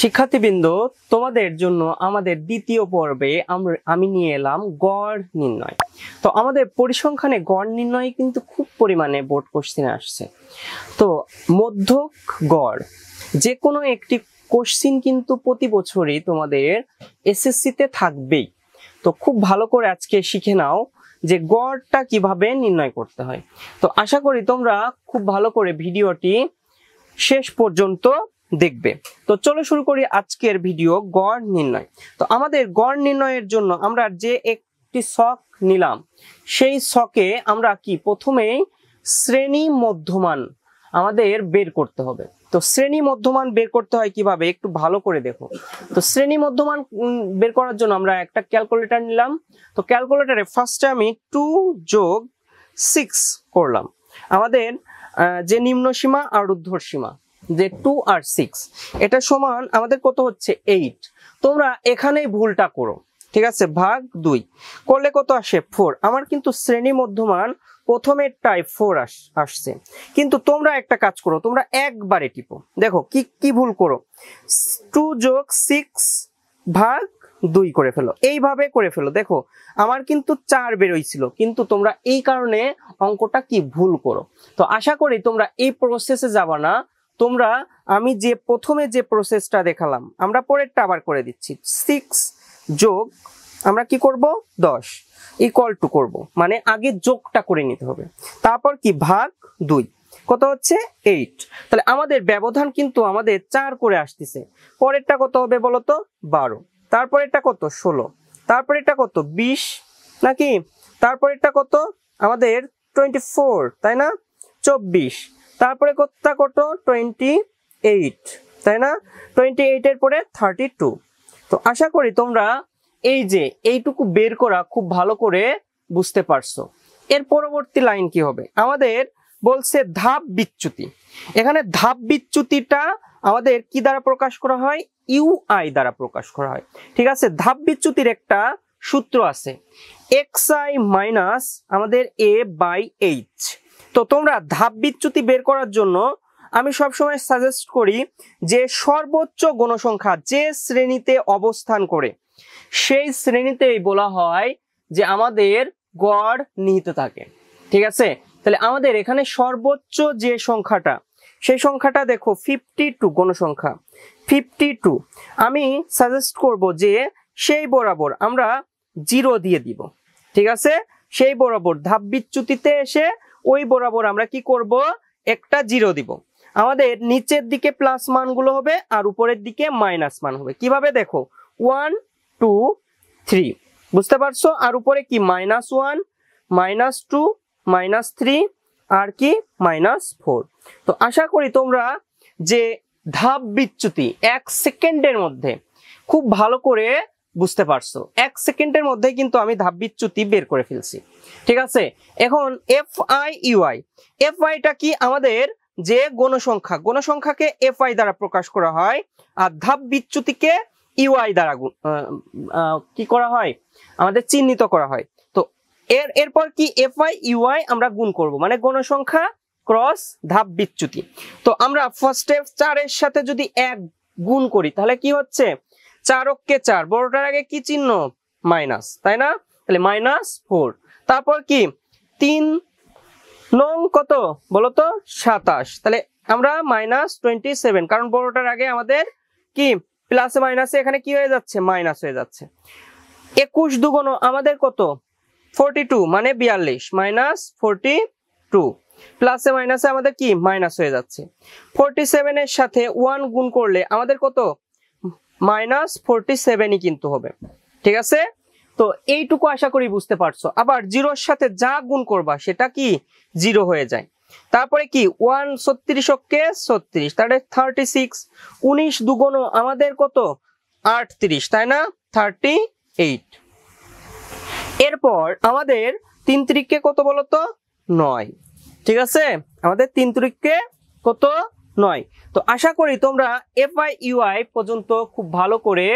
শিক্ষার্থীবৃন্দ, তোমাদের জন্য আমাদের দ্বিতীয় পর্বে আমি নিয়ে এলাম গড় নির্ণয়। তো আমাদের পরিসংখ্যানে গড় নির্ণয় কিন্তু খুব পরিমাণে বোর্ড কোশ্চেন আসছে। তো মধ্যক গড় যে কোনো একটি কোশ্চেন কিন্তু প্রতি বছরই তোমাদের এসএসসিতে থাকবেই। তো খুব ভালো করে আজকে শিখে নাও যে গড়টা কিভাবে নির্ণয় করতে হয়। তো আশা করি তোমরা খুব ভালো করে ভিডিওটি শেষ পর্যন্ত দেখবে। তো চলো শুরু করি আজকের ভিডিও গড় নির্ণয়। তো আমাদের গড় নির্ণয়ের জন্য আমরা যে একটি ছক নিলাম, সেই ছকে আমরা কি প্রথমেই শ্রেণী মধ্যমান আমাদের বের করতে হবে। তো শ্রেণী মধ্যমান বের করতে হয় কিভাবে একটু ভালো করে দেখো। তো শ্রেণী মধ্যমান বের করার জন্য আমরা একটা ক্যালকুলেটর নিলাম। তো ক্যালকুলেটরে ফার্স্টে আমি 2 + 6 করলাম। আমাদের যে নিম্ন সীমা আর ঊর্ধ্বর সীমা যে 2 আর 6 এটা সমান আমাদের কত হচ্ছে 8। তোমরা এখানেই ভুলটা করো, ঠিক আছে, ভাগ 2 করলে কত আসে 4। আমার কিন্তু শ্রেণী মধ্যমান প্রথমেরটাই 4 আসছে, কিন্তু তোমরা একটা কাজ করো, তোমরা একবারে টিপো। দেখো কি ভুল করো, 2 + 6 ভাগ 2 করে ফেলো, এইভাবে করে ফেলো। দেখো আমার কিন্তু 4 বেরোইছিল, কিন্তু তোমরা এই কারণে অঙ্কটা কি ভুল করো। তো আশা করি তোমরা এই প্রসেসে যাবা না। তোমরা আমি যে প্রথমে যে প্রসেসটা দেখালাম, আমরা পরেরটা আবার করে দিচ্ছি। 6 যোগ আমরা কি করব 10 ইকুয়াল টু করব, মানে আগে যোগটা করে নিতে হবে, তারপর কি ভাগ 2 কত হচ্ছে 8। তাহলে আমাদের ব্যবধান কিন্তু আমাদের 4 করে আসতেছে। পরেরটা কত হবে বলো তো 12, তারপরেরটা কত 16, তারপরেরটা কত 20 নাকি, তারপরেরটা কত আমাদের 24 তাই না, 24, তারপরে কতটা কত 28 তাই না, 28 এর পরে 32। তো আশা করি তোমরা এই যে এইটুকু বের করা খুব ভালো করে বুঝতে পারছো। এর পরবর্তী লাইন কি হবে, আমাদের বলছে ধাপ বিচ্যুতি। এখানে ধাপ বিচ্যুতিটা আমাদের কি দ্বারা প্রকাশ করা হয়, ইউআই দ্বারা প্রকাশ করা হয়, ঠিক আছে। ধাপ বিচ্যুতির একটা সূত্র আছে, xi মাইনাস আমাদের a/h। তো তোমরা ধাপ বিচ্যুতি বের করার জন্য আমি সবসময় সাজেস্ট করি যে সর্বোচ্চ গণসংখ্যা যে শ্রেণীতে অবস্থান করে সেই শ্রেণীতেই বলা হয় যে আমাদের গড় নিহিত থাকে, ঠিক আছে। তাহলে আমাদের এখানে সর্বোচ্চ যে সংখ্যাটা, সেই সংখ্যাটা দেখো 52 গণসংখ্যা 52। আমি সাজেস্ট করব যে সেই বরাবর আমরা 0 দিয়ে দিব, ঠিক আছে। সেই বরাবর ধাপ বিচ্যুতিতে এসে ওই বরাবর আমরা কি করব, একটা 0 দিব। আমাদের নিচের দিকে প্লাস মানগুলো হবে আর উপরের দিকে মাইনাস মান হবে। কিভাবে দেখো 1 2 3 বুঝতে পারছো, আর উপরে কি -1 -2 -3 আর কি -4। তো আশা করি তোমরা যে ধাপ বিচ্যুতি 1 সেকেন্ডের মধ্যে খুব ভালো করে বুঝতে পারছো। 1 সেকেন্ডের মধ্যে কিন্তু আমি ধাপ বিচ্যুতি বের করে ফেলছি, ঠিক আছে। এখন FI কি আমাদের যে গণসংখ্যাকে FI দ্বারা প্রকাশ করা হয়, আর ধাপ বিচ্যুতিকে ইউআই দ্বারা কি করা হয়, আমাদের চিহ্নিত করা হয়। তো এরপর কি FI UI আমরা গুণ করব, মানে গণসংখ্যা ক্রস ধাপ বিচ্যুতি। তো আমরা ফার্স্টে 4 এর সাথে যদি 1 গুণ করি তাহলে কি হচ্ছে, 4 × 4 বড়টার আগে কি চিহ্ন মাইনাস তাই না, তাহলে -4। তারপর কি 3 নং কত বলতো 27, তাহলে আমরা -27, কারণ বড়টার আগে আমাদের কি প্লাসে মাইনাসে এখানে কি হয়ে যাচ্ছে মাইনাস হয়ে যাচ্ছে। 21 দুগুণ আমাদের কত 42 মানে 42 -42, প্লাসে মাইনাসে আমাদের কি মাইনাস হয়ে যাচ্ছে। 47 এর সাথে 1 গুণ করলে আমাদের কত -47ই কিন্তু হবে, ঠিক আছে। তো এইটুকু আশা করি বুঝতে পারছো। আবার 0 এর সাথে যা গুণ করবা সেটা কি 0 হয়ে যায়। তারপরে কি 1 36 কে 36 তাহলে 36, 19 দুগুণ আমাদের কত 38 তাই না 38। এরপর আমাদের 3 3 কত বলতো 9, ঠিক আছে, আমাদের 3 3 কত 9। তো আশা করি তোমরা FI UI পর্যন্ত খুব ভালো করে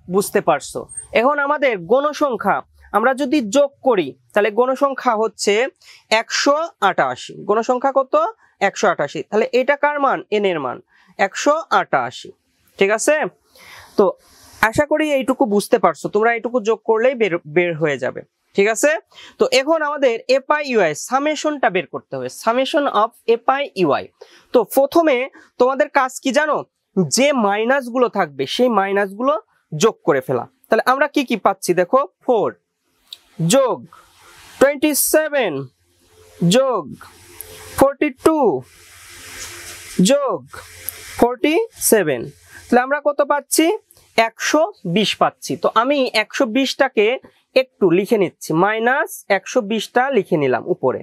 বুঝতে পারছো। এখন আমাদের গণসংখ্যা আমরা যদি যোগ করি তাহলে গণসংখ্যা হচ্ছে 188, গণসংখ্যা কত 188, তাহলে এটা কার মান n এর মান 188, ঠিক আছে। তো আশা করি এইটুকু বুঝতে পারছো, তোমরা এইটুকু যোগ করলেই বের হয়ে যাবে। ঠিক আছে, তো এখন আমাদের এফআই ইউআই সামেশনটা বের করতে হবে, সামেশন অফ এফআই ইউআই। তো প্রথমে তোমাদের কাজ কি জানো, যে মাইনাস গুলো থাকবে সেই মাইনাস গুলো যোগ করে ফেলা। তাহলে আমরা কি কি পাচ্ছি দেখো, 4 যোগ 27 যোগ 42 যোগ 47, তাহলে আমরা কত পাচ্ছি, 120 পাচ্ছি। তো আমি 120টাকে একটু লিখে নিচ্ছি, মাইনাস 120টা লিখে নিলাম উপরে।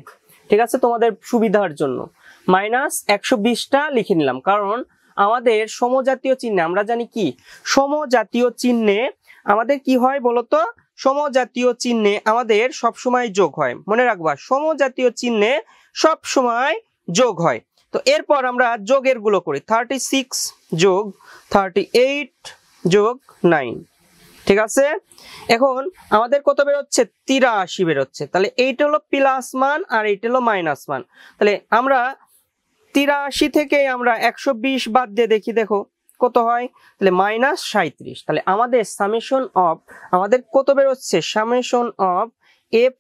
ঠিক আছে, তোমাদের সুবিধার জন্য মাইনাস 120টা লিখে নিলাম, কারণ আমাদের সমজাতীয় চিহ্নে আমরা জানি কি, সমজাতীয় চিহ্নে আমাদের কি হয় বলতো, সমজাতীয় চিহ্নে আমাদের সবসময় যোগ হয়, মনে রাখবা সমজাতীয় চিহ্নে সবসময় যোগ হয়। তো এরপর আমরা যোগের গুলো করি, 36 যোগ 38 যোগ 9। ঠিক আছে, এখন আমাদের কত বেরোচ্ছে, 83 বেরোচ্ছে। তাহলে এইটা হলো প্লাস মান আর এইটা হলো মাইনাস মান। তাহলে আমরা 83 থেকে আমরা 120 বাদ দিয়ে দেখি, দেখো কত হয়, তাহলে মাইনাস 37। তাহলে আমাদের সামেশন অফ আমাদের কত বেরোচ্ছে, summation of F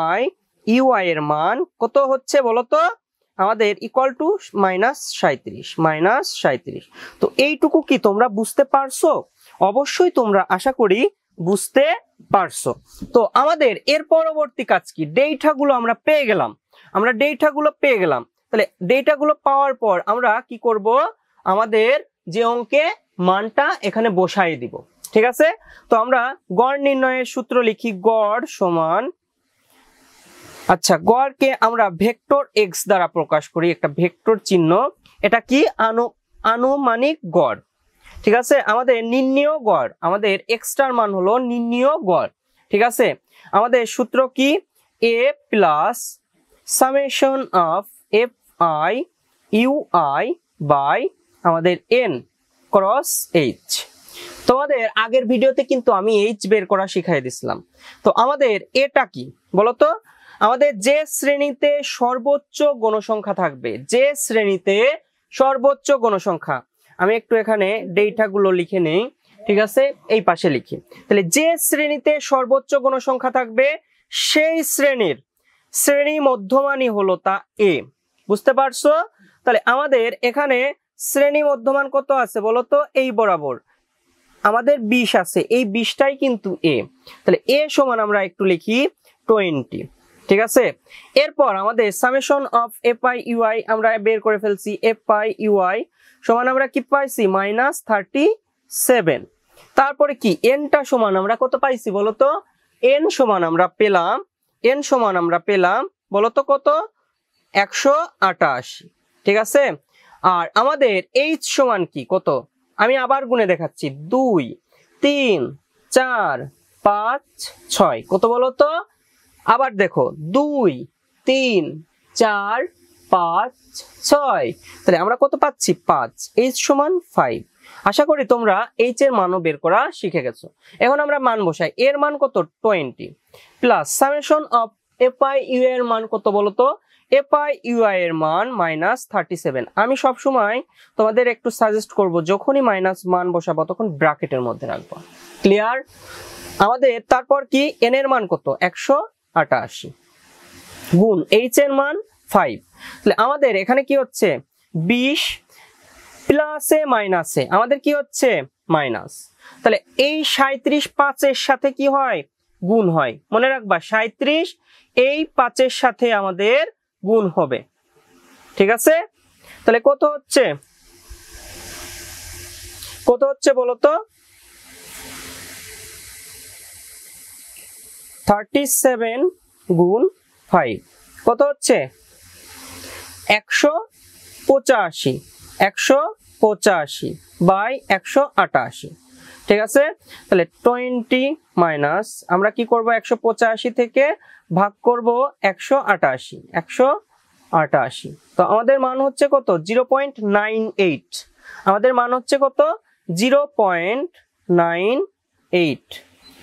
I UI এর মান কত হচ্ছে বলতো, আমাদের ইকুয়াল টু মাইনাস 37। তো এইটুকু কি তোমরা বুঝতে পারছো? অবশ্যই তোমরা আশা করি বুঝতে পারছো। তো আমাদের এর পরবর্তী কাজ কি, ডেটাগুলো আমরা পেয়ে গেলাম, তাহলে ডেটাগুলো পাওয়ার পর আমরা কি করব, আমাদের যে অঙ্কে মানটা এখানে বসাই দিব। ঠিক আছে, তো আমরা গড় নির্ণয়ের সূত্র লিখি, গড় সমান, আচ্ছা গড়কে আমরা ভেক্টর এক্স দ্বারা প্রকাশ করি, একটা ভেক্টর চিহ্ন, এটা কি আনুমানিক গড়। ঠিক আছে, আমাদের নির্ণেয় গড়, আমাদের এক্সটার মান হলো নির্ণেয় গড়। ঠিক আছে, আমাদের সূত্র কি, A plus summation of F I UI by আমাদের এন ক্রস এইচ। তোমাদের আগের ভিডিওতে কিন্তু আমি এইচ বের করা শিখাই দিছিলাম। তো আমাদের এটা কি বলতো, আমাদের যে শ্রেণীতে সর্বোচ্চ গণসংখ্যা থাকবে, যে শ্রেণীতে সর্বোচ্চ গণসংখ্যা, আমি একটু এখানে ডেটাগুলো লিখে নেই। ঠিক আছে, এই পাশে লিখি, তাহলে যে শ্রেণীতে সর্বোচ্চ গণসংখ্যা থাকবে সেই শ্রেণী মধ্যমানই হলো তা এ। বুঝতে পারছো? তাহলে আমাদের এখানে শ্রেণী মধ্যমান কত আছে বলতো, এই বরাবর আমাদের 20 আছে, এই 20টাই কিন্তু এ। তাহলে এ সমান আমরা একটু লিখি 20। ঠিক আছে, এরপর আমাদের summation of F I UI আমরা বের করে ফেলছি, এফ আই ইউআই সমান আমরা কি পাইছি, মাইনাস 37। তারপরে কি এনটা সমান আমরা কত পাইছি বলতো, এন সমান আমরা পেলাম বলতো কত, 188। ঠিক আছে, আর আমাদের এইচ সমান কি কত, আমি আবার গুণে দেখাচ্ছি, 2 3 4 5 6, কত বলতো, আবার দেখো 2 3 4 5 6, তাহলে আমরা কত পাচ্ছি, 5। এইচ সমান 5। আশা করি তোমরা এইচ এর মানও বের করা শিখে গেছো। এখন আমরা মান বসাই, এর মান কত, 20 plus summation of F I U এর মান কত বলতো, এফ আই ইউআই এর মান মাইনাস 37। আমি সবসময় তোমাদের একটু সাজেস্ট করব, যখনই মাইনাস মান বসাবো তখন ব্র্যাকেটের মধ্যে রাখবো। ক্লিয়ার? আমাদের তারপর কি এন এর মান কত, 188 গুণ এইচ এর মান 5। তাহলে আমাদের এখানে কি হচ্ছে, 20 প্লাসে মাইনাসে আমাদের কি হচ্ছে, মাইনাস। তাহলে এই 37 5 এর সাথে কি হয়, গুণ হয়। মনে রাখবা 37 এই 5 এর সাথে আমাদের গুণ হবে। ঠিক আছে, তাহলে কত হচ্ছে বলতো, 37 গুণ 5 কত হচ্ছে, 185 বাই 188। ঠিক আছে, তাহলে 20 মাইনাস আমরা কি করব, 185 থেকে ভাগ করব 188। তো আমাদের মান হচ্ছে কত, 0.98। আমাদের মান হচ্ছে কত, 0.98।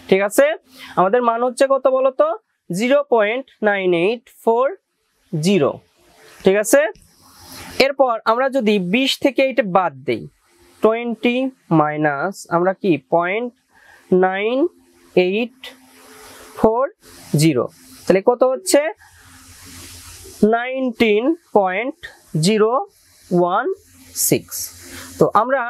ঠিক আছে, আমাদের মান হচ্ছে কত বলতো, 0.9840। ঠিক আছে, এরপর আমরা যদি 20 থেকে এটা বাদ দেই, 20 মাইনাস আমরা কি 0.9840, তাহলে কত হচ্ছে 19.016। তো আমরা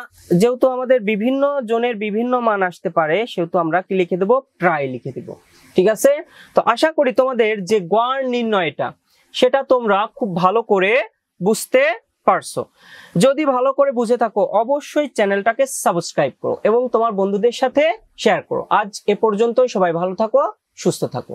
যেহেতু আমাদের বিভিন্ন জনের বিভিন্ন মান আসতে পারে, সেহেতু আমরা কি লিখে দেব, প্রায় লিখে দেব। ঠিক আছে, তো আশা করি তোমাদের যে গড় নির্ণয়টা সেটা তোমরা খুব ভালো করে বুঝতে পারছো। যদি ভালো করে বুঝে থাকো অবশ্যই চ্যানেলটাকে সাবস্ক্রাইব করো এবং তোমার বন্ধুদের সাথে শেয়ার করো। আজ এ পর্যন্তই, সবাই ভালো থাকো, সুস্থ থাকো।